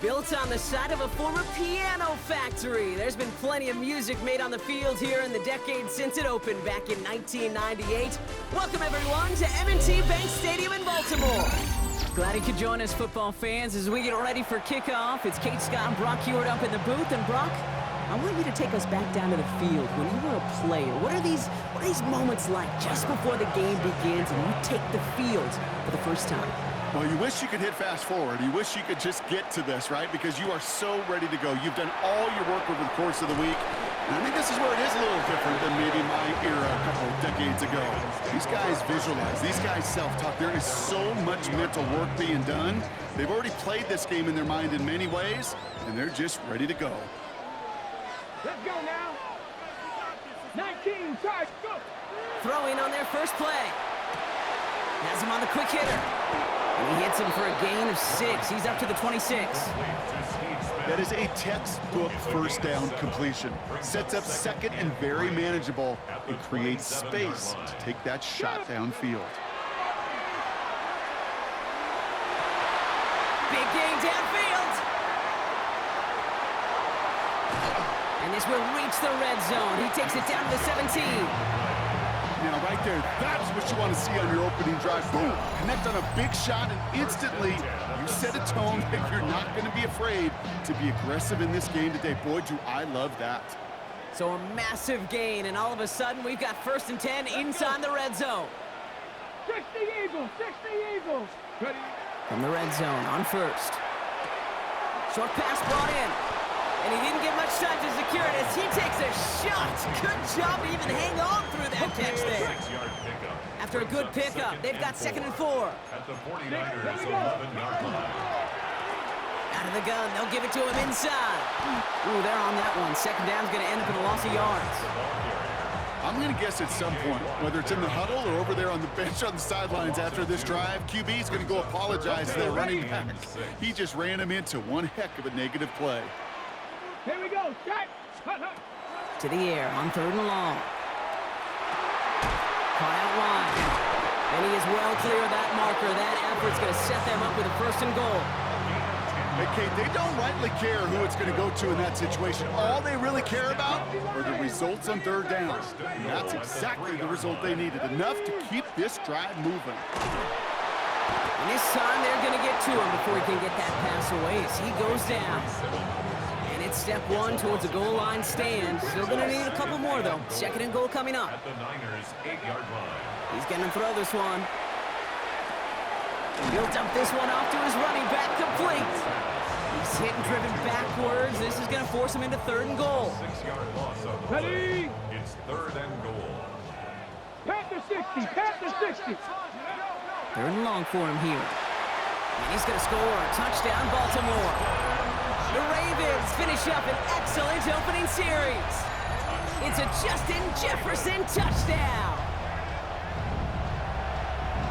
Built on the site of a former piano factory, there's been plenty of music made on the field here in the decade since it opened back in 1998. Welcome everyone to M&T Bank Stadium in Baltimore. Glad you could join us, football fans, as we get ready for kickoff. It's Kate Scott and Brock Huard up in the booth. And Brock, I want you to take us back down to the field. When you were a player, what are these moments like just before the game begins and you take the field for the first time? Well, you wish you could hit fast forward. You wish you could just get to this, right? Because you are so ready to go. You've done all your work over the course of the week. And I think this is where it is a little different than maybe my era a couple of decades ago. These guys visualize. These guys self-talk. There is so much mental work being done. They've already played this game in their mind in many ways, and they're just ready to go. Let's go now. 19, charge, go. Throwing on their first play. Has him on the quick hitter. And he hits him for a gain of 6. He's up to the 26. That is a textbook first down completion. Sets up second and very manageable and creates space to take that shot downfield. Big gain downfield. And this will reach the red zone. He takes it down to the 17. Now, right there, that's what you want to see on your opening drive. Boom! Connect on a big shot, and instantly you set a tone that you're not going to be afraid to be aggressive in this game today. Boy, do I love that. So a massive gain, and all of a sudden, we've got 1st and 10 inside the red zone. 60 Eagles, 60 Eagles. Ready? From the red zone on first. Short pass brought in. And he didn't get much time to secure it as he takes a shot. Good job to even hang on through that catch there. After a good pickup, they've got 2nd and 4. At the 49ers 11-yard line. Out of the gun, they'll give it to him inside. Ooh, they're on that one. 2nd down's going to end up in a loss of yards. I'm going to guess at some point, whether it's in the huddle or over there on the bench on the sidelines after this drive, QB is going to go apologize to their running back. He just ran him into one heck of a negative play. Here we go, shot. To the air on 3rd and long. Caught out wide. And he is well clear of that marker. That effort's going to set them up with a 1st and goal. Hey, Kate, they don't rightly care who it's going to go to in that situation. All they really care about are the results on 3rd down. And that's exactly the result they needed. Enough to keep this drive moving. And this time they're going to get to him before he can get that pass away as he goes down. And it's step 1 towards a goal line stand. Still going to need a couple more, though. 2nd and goal coming up. At the Niners 8-yard line. He's going to throw this one. He'll dump this one off to his running back, complete. He's hit and driven backwards. This is going to force him into 3rd and goal. 6-yard loss of the Ready? play. It's 3rd and goal. Panther 60, Panther 60. 3rd and long for him here. And he's going to score a touchdown, Baltimore. The Ravens finish up an excellent opening series. It's a Justin Jefferson touchdown.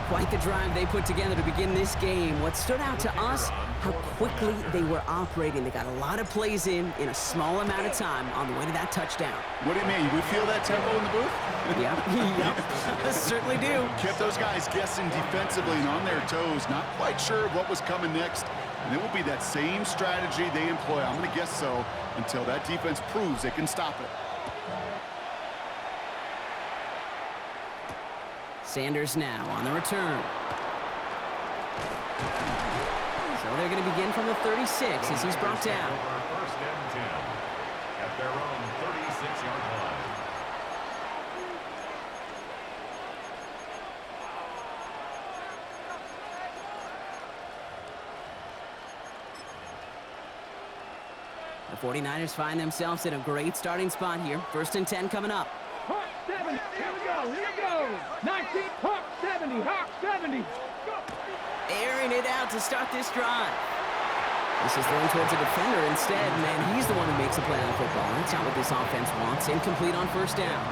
Quite the drive they put together to begin this game. What stood out to us, how quickly they were operating. They got a lot of plays in a small amount of time on the way to that touchdown. What do you mean? We feel that tempo in the booth? Yep, certainly do. Kept those guys guessing defensively and on their toes, not quite sure what was coming next. And it will be that same strategy they employ, I'm going to guess so, until that defense proves they can stop it. Sanders now on the return. So they're going to begin from the 36 as he's brought down. 1st and 10 at their own 36-yard line. The 49ers find themselves in a great starting spot here. 1st and 10 coming up. Hawk 70, here we go. 19, Hawk 70, Hawk 70. Go. Airing it out to start this drive. This is thrown towards a defender instead, man. He's the one who makes a play on the football. That's not what this offense wants. Incomplete on 1st down.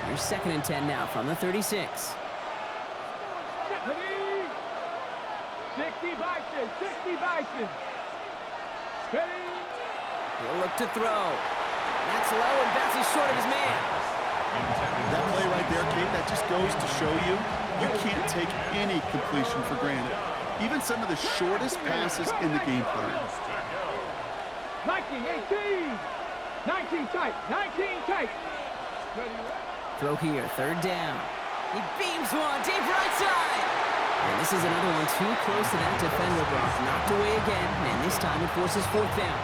Here's 2nd and 10 now from the 36. 60 Bison, 60 Bison. Ready? He'll look to throw. That's low and bounces short of his man. That play right there, Kate, that just goes to show you, you can't take any completion for granted. Even some of the shortest passes in the game plan. Marking 18. 19 tight. 19 tight. Throw here, third down. He beams one, deep right side. And this is another one too close to that defender, Brock. Knocked away again, and this time it forces fourth down.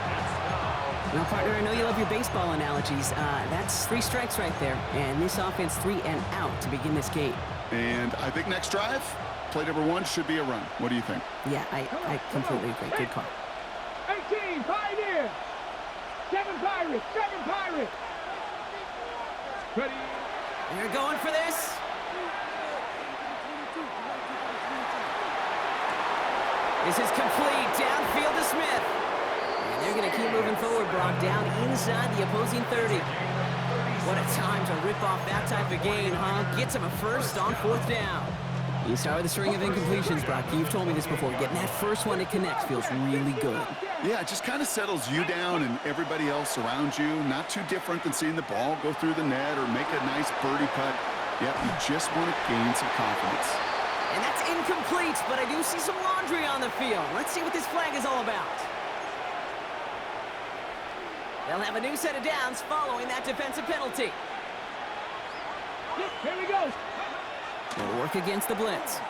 Now, partner, I know you love your baseball analogies. That's 3 strikes right there. And this offense 3 and out to begin this game. And I think next drive, play number 1 should be a run. What do you think? Yeah, I completely agree. Good call. 18, Pioneer. 7 Pirates, 7 Pirates. Ready. They're going for this. This is complete. Downfield to Smith. And they're going to keep moving forward, Brock, down inside the opposing 30. What a time to rip off that type of gain, huh? Gets him a first on fourth down. You start with a string of incompletions, Brock. You've told me this before. Getting that first one to connect feels really good. Yeah, it just kind of settles you down and everybody else around you. Not too different than seeing the ball go through the net or make a nice birdie putt. Yep, you just want to gain some confidence. And that's incomplete, but I do see some laundry on the field. Let's see what this flag is all about. They'll have a new set of downs following that defensive penalty. Here we go. Will work against the blitz.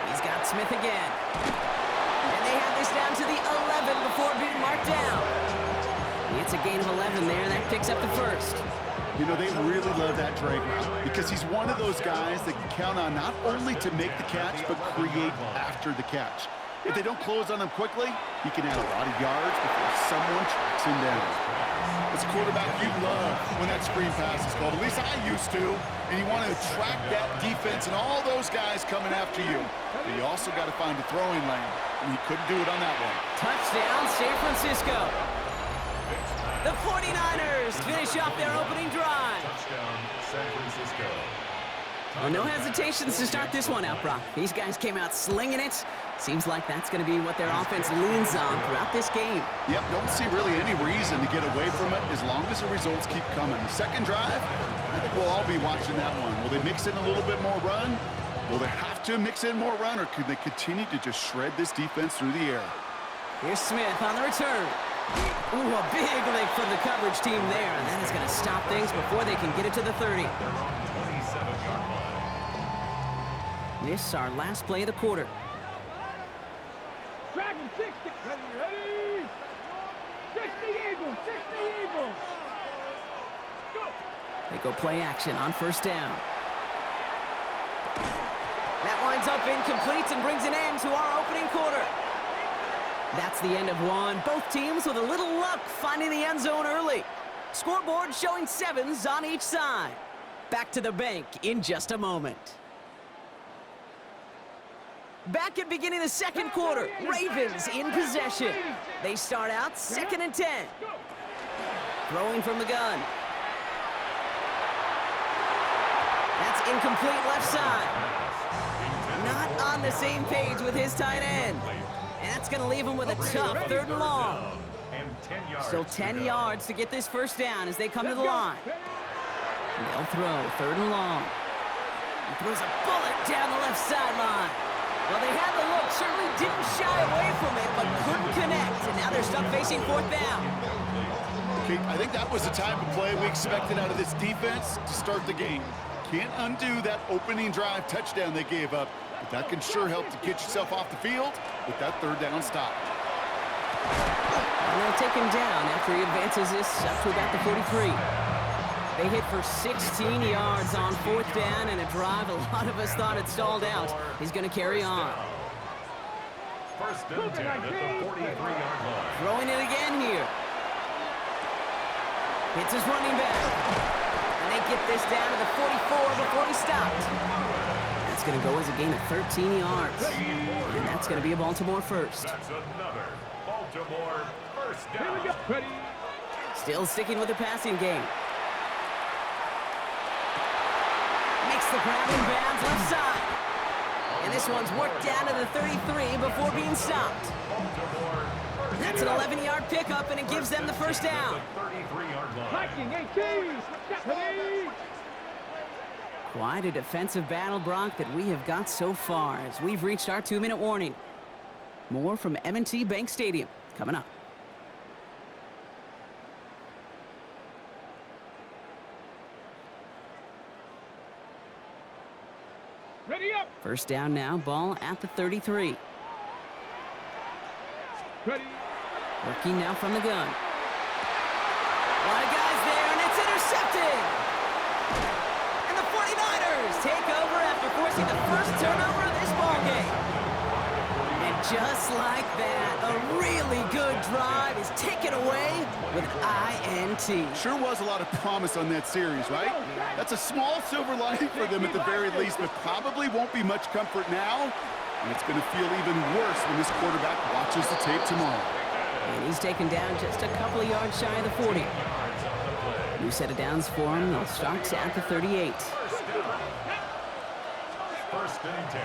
He's got Smith again. And they have this down to the 11 before being marked down. It's a gain of 11 there, and that picks up the first. You know, they really love that drag route because he's one of those guys that can count on not only to make the catch, but create after the catch. If they don't close on him quickly, he can add a lot of yards before someone tracks him down. As a quarterback, you love when that screen pass is called. At least I used to. And you want to track that defense and all those guys coming after you. But you also got to find a throwing lane. And he couldn't do it on that one. Touchdown, San Francisco. The 49ers finish off their opening drive. Touchdown, San Francisco. Well, no hesitations to start this one out, Brock. These guys came out slinging it. Seems like that's going to be what their offense leans on throughout this game. Yep, don't see really any reason to get away from it as long as the results keep coming. The second drive, I think we'll all be watching that one. Will they mix in a little bit more run? Will they have to mix in more run, or could they continue to just shred this defense through the air? Here's Smith on the return. Ooh, a big lick from the coverage team there, and that is going to stop things before they can get it to the 30. Their own 27-yard line. This is our last play of the quarter. Dragon 60. Ready. 60 Eagles. 60 Eagles. Go. They go play action on first down. That winds up incomplete and brings an end to our opening quarter. That's the end of one. Both teams with a little luck finding the end zone early. Scoreboard showing 7s on each side. Back to the bank in just a moment. Back at beginning the second quarter, Ravens in possession. They start out 2nd and 10. Throwing from the gun. That's incomplete left side. Not on the same page with his tight end. And that's going to leave him with a tough 3rd and long. Still 10 yards to get this first down as they come to the line. And they'll throw 3rd and long. He throws a bullet down the left sideline. Well, they had the look, certainly didn't shy away from it, but couldn't connect. And now they're stuck facing 4th down. Okay, I think that was the type of play we expected out of this defense to start the game. Can't undo that opening drive touchdown they gave up, but that can sure help to get yourself off the field with that 3rd down stop. And they'll take him down after he advances this up to about the 43. They hit for 16 yards on 4th down, and a drive a lot of us thought had stalled out. He's going to carry on. First and 10 at the 43-yard line. Throwing it again here. Hits his running back. And they get this down to the 44 before he stopped. That's going to go as a gain of 13 yards. And that's going to be a Baltimore first. That's another Baltimore first Here we down. go. Ready. Still sticking with the passing game. Makes the grab in bounds left side. And this one's worked down to the 33 before being stopped. That's an 11-yard pickup, and it gives them the first down. 33-yard line. Viking 18. Ready. Quite a defensive battle, Brock, that we have got so far as we've reached our 2-minute warning. More from M&T Bank Stadium coming up. Ready up. First down now, ball at the 33. Ready. Working now from the gun. A lot of guys there, and it's intercepted! And the 49ers take over after forcing the first turnover of this ballgame. And just like that, a really good drive is taken away with an INT. Sure was a lot of promise on that series, right? That's a small silver lining for them at the very least, but probably won't be much comfort now. And it's going to feel even worse when this quarterback watches the tape tomorrow. And he's taken down just a couple of yards shy of the 40. New set of downs for him. They'll start at the 38.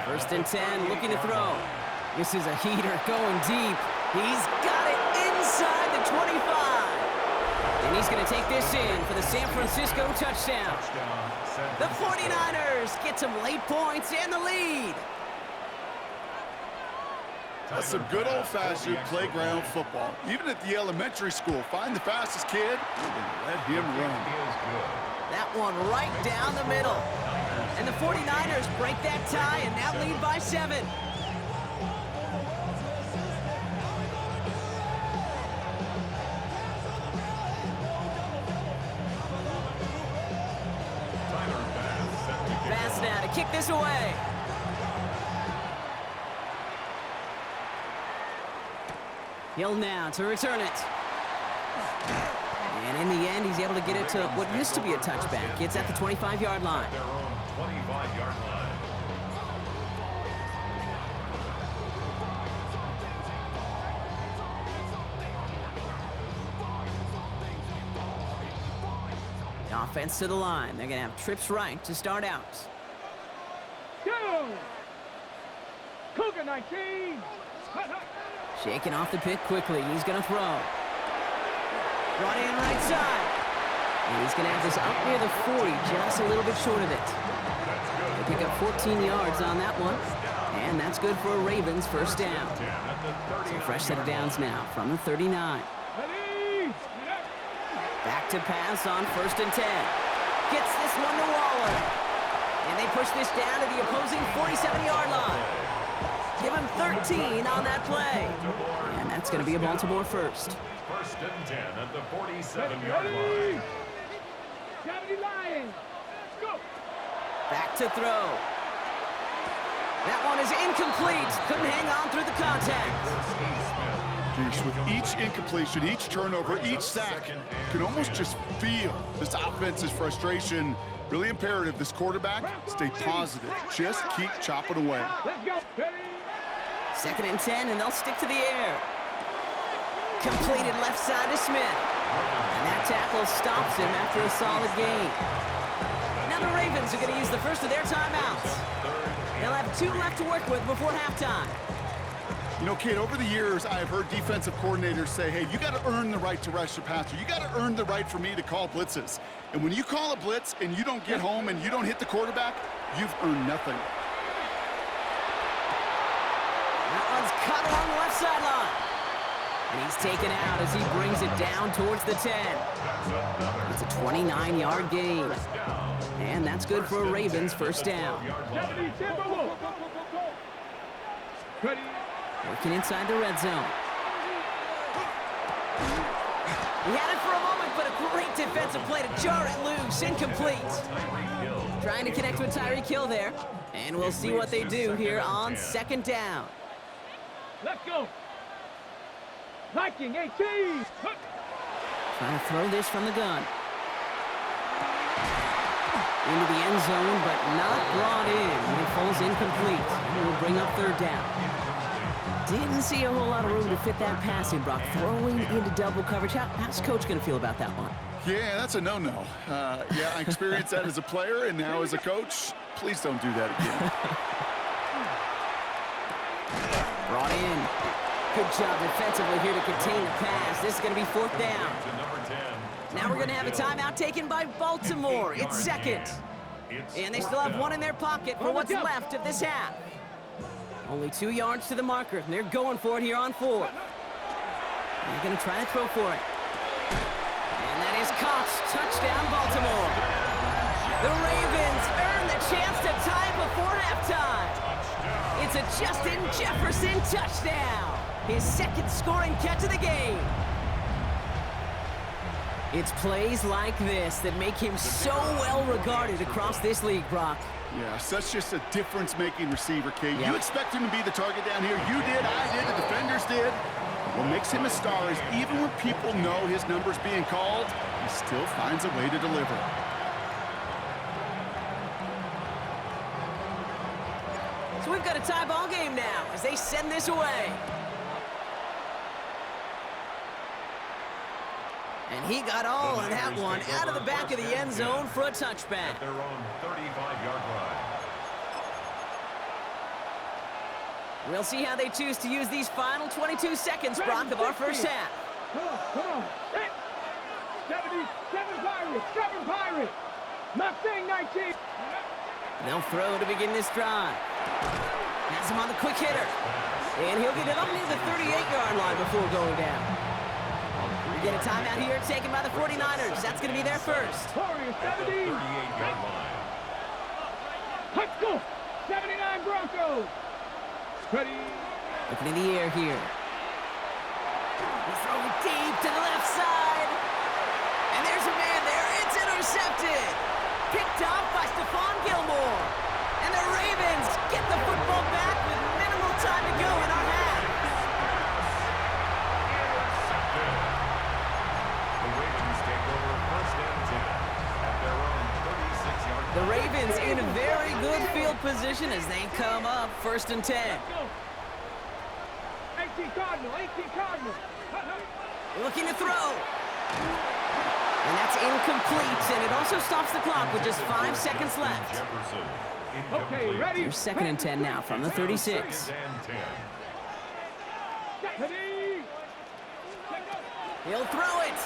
First and 10, looking to throw. This is a heater going deep. He's got it inside the 25. And he's going to take this in for the San Francisco touchdown. The 49ers get some late points and the lead. That's some good old-fashioned playground football. Even at the elementary school, find the fastest kid and let him run. That one right down the middle. And the 49ers break that tie and now lead by 7. Pass now to kick this away. Hill now to return it. And in the end, he's able to get it to what used to be a touchback. It's at the 25-yard line. Their own 25-yard line. The offense to the line. They're going to have trips right to start out. Go. Cougar 19. Shaking off the pick quickly. He's going to throw. Brought in right side. And he's going to have this up near the 40, just a little bit short of it. They pick up 14 yards on that one. And that's good for a Ravens first down. So fresh set of downs now from the 39. Ready. Back to pass on first and 10. Gets this one to Waller. And they push this down to the opposing 47-yard line. Give him 13 on that play. And that's going to be a Baltimore first. First and 10 at the 47-yard Ready. line. 70 Lions. Go. Back to throw. That one is incomplete. Couldn't hang on through the contact. Geez, with each incompletion, each turnover, each sack, you can almost just feel this offense's frustration. Really imperative this quarterback stay positive. Just keep chopping away. Let's go. Ready. Second and 10, and they'll stick to the air. Completed left side to Smith. And that tackle stops him after a solid gain. Now the Ravens are going to use the first of their timeouts. They'll have 2 left to work with before halftime. You know, Kate, over the years, I've heard defensive coordinators say, hey, you got to earn the right to rush the passer. You got to earn the right for me to call blitzes. And when you call a blitz and you don't get home and you don't hit the quarterback, you've earned nothing. That one's cut along the left sideline. And he's taken out as he brings it down towards the 10. It's a 29-yard gain. And that's good for a Ravens first down. 70 Timberwolves. Ready. Working inside the red zone. He had it for a moment, but a great defensive play to jar it loose. Incomplete. Trying to connect with Tyreek Hill there. And we'll see what they do here on second down. Let's go. Viking 18. Trying to throw this from the gun. Into the end zone, but not brought in. And it falls incomplete. And will bring up third down. Didn't see a whole lot of room to fit that passing, Brock. Throwing into double coverage. How's Coach going to feel about that one? Yeah, that's a no-no. Yeah, I experienced that as a player and now as a coach. Please don't do that again. Brought in. Good job defensively here to contain the pass. This is going to be fourth down. Now we're going to have a timeout taken by Baltimore. It's second. And they still have one in their pocket for what's left of this half. Only 2 yards to the marker. And they're going for it here on fourth. They're going to try to throw for it. And that is caught. Touchdown, Baltimore. The Ravens earn the chance to tie it before halftime. It's a Justin Jefferson touchdown. His second scoring catch of the game. It's plays like this that make him so well regarded across this league, Brock. Yeah, such just a difference-making receiver, Kate. Yep. You expect him to be the target down here. You did, I did, the defenders did. What makes him a star is even when people know his number's being called, he still finds a way to deliver. So we've got a tie ball game now as they send this away. And he got all of that one out of the back of the end zone for a touchback. At their own 35-yard line. We'll see how they choose to use these final 22 seconds, Brock, of our first half. Come on. 77 Pirates, 7 Pirates. Mustang 19. They'll throw to begin this drive. Has him on the quick hitter. And he'll get it up near the 38-yard line before going down. We get a timeout here taken by the 49ers. That's going to be their first. 70. 38-yard line. Let's go. 79 Broncos. Ready. Looking in the air here. He's throwing deep to the left side. And there's a man there. It's intercepted. Picked off by Stephon Gilmore. And the Ravens get the football back with minimal time to go in our half. The Ravens take over first and 10 at their own 36-yard line. The Ravens in a very good field position as they come up first and 10. Go. 18 Cardinal. 18 Cardinal. Looking to throw. And that's incomplete, and it also stops the clock with just 5 seconds left. Jefferson. Okay, Incomplete. ready. Here's second and 10 now from the 36. Second and 10. Ready. He'll throw it.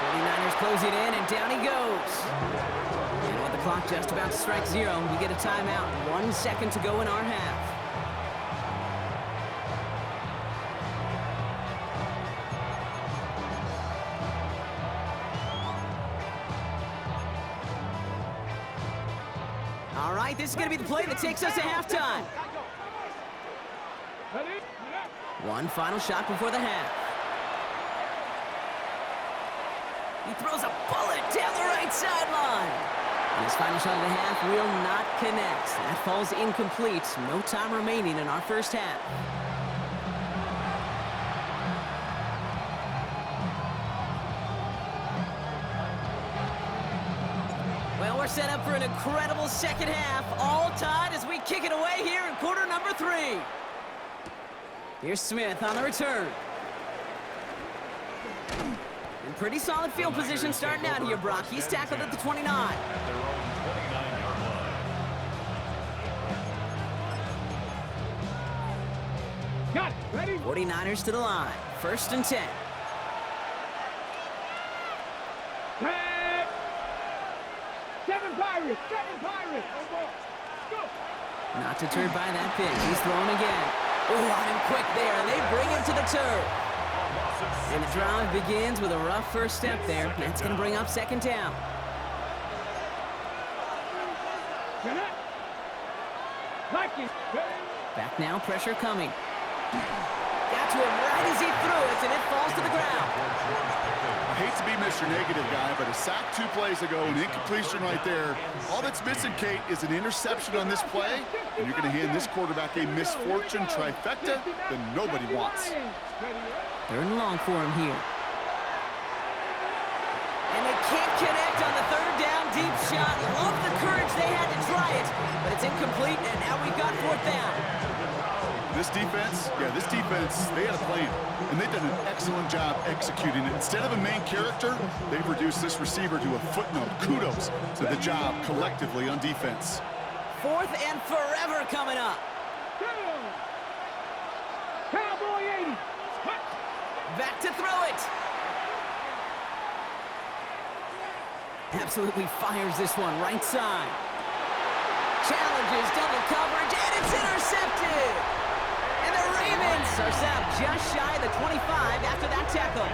49ers close it in, and down he goes. And with the clock just about to strike 0, we get a timeout. 1 second to go in our half. All right, this is going to be the play that takes us to halftime. Ready. One final shot before the half. He throws a bullet down the right sideline. And his final shot of the half will not connect. That falls incomplete. No time remaining in our first half. Well, we're set up for an incredible second half. All tied as we kick it away here in quarter number 3. Here's Smith on the return. In pretty solid field position starting out here, Brock. He's tackled at the 29. At their own 29-yard line. Got it. Ready. 49ers to the line. First and 10. Tag. 7 Pirates. 7 Pirates. Go. Not deterred by that pitch. He's throwing again. Oh, on him quick there, and they bring him to the turf. And the drive begins with a rough first step there. That's going to bring up second down. Like it. Back now, pressure coming. Got to him right as he threw it, and it falls to the ground. I hate to be Mr. Negative guy, but a sack 2 plays ago, an incompletion right there. All that's missing, Kate, is an interception on this play, and you're going to hand this quarterback a misfortune trifecta that nobody wants. Third and long for him here. And they can't connect on the third down deep shot. Love the courage they had to try it, but it's incomplete, and now we've got fourth down. This defense, they had a plan, and they've done an excellent job executing it. Instead of a main character, they've reduced this receiver to a footnote. Kudos to the job collectively on defense. Fourth and forever coming up. Cowboy 80. Back to throw it. Absolutely fires this one right side. Challenges double coverage, and it's intercepted. And the Ravens are set up just shy of the 25 after that tackle.